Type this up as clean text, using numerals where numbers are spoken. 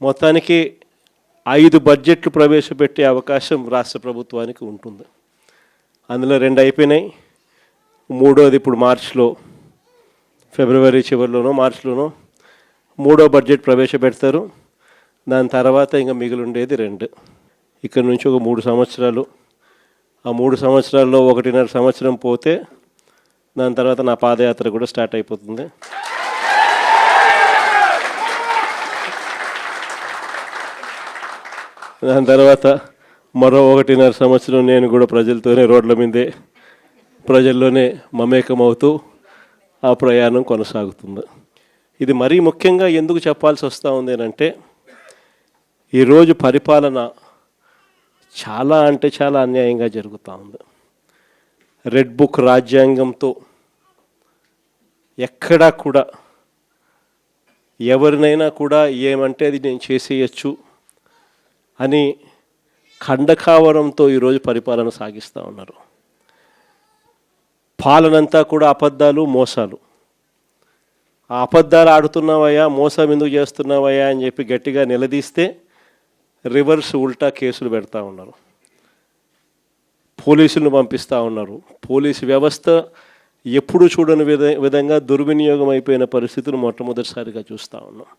మొత్తానికి 5 బడ్జెట్లు ప్రవేశపెట్టే అవకాశం రాష్ట్ర ప్రభుత్వానికి ఉంటుంది. అందులో 2 అయిపోయినాయి, మూడోది ఇప్పుడు మార్చిలో, ఫిబ్రవరి చివరిలోనో మార్చిలోనో మూడో బడ్జెట్ ప్రవేశపెడతారు. దాని తర్వాత ఇంకా మిగిలి ఉండేది 2. ఇక్కడ నుంచి ఒక 3 సంవత్సరాలు, ఆ 3 సంవత్సరాల్లో 1.5 సంవత్సరం పోతే దాని తర్వాత నా పాదయాత్ర కూడా స్టార్ట్ అయిపోతుంది. దాని తర్వాత మరో 1.5 సంవత్సరం నేను కూడా ప్రజలతోనే రోడ్ల మీదే ప్రజల్లోనే మమేకమవుతూ ఆ ప్రయాణం కొనసాగుతుంది. ఇది మరీ ముఖ్యంగా ఎందుకు చెప్పాల్సి వస్తూ ఉంది అంటే, ఈరోజు పరిపాలన చాలా అంటే చాలా అన్యాయంగా జరుగుతూ ఉంది. రెడ్ బుక్ రాజ్యాంగంతో ఎక్కడా కూడా ఎవరినైనా కూడా ఏమంటే అది నేను చేసేయచ్చు అని ఖండకావరంతో ఈరోజు పరిపాలన సాగిస్తూ ఉన్నారు. పాలనంతా కూడా అబద్ధాలు, మోసాలు. ఆ అబద్ధాలు ఆడుతున్నావయ్యా, మోసం ఎందుకు చేస్తున్నావయ్యా అని చెప్పి గట్టిగా నిలదీస్తే రివర్స్ ఉల్టా కేసులు పెడతా ఉన్నారు, పోలీసులను పంపిస్తూ ఉన్నారు. పోలీసు వ్యవస్థ ఎప్పుడు చూడని విధంగా దుర్వినియోగం అయిపోయిన పరిస్థితులు మొట్టమొదటిసారిగా చూస్తూ ఉన్నాం.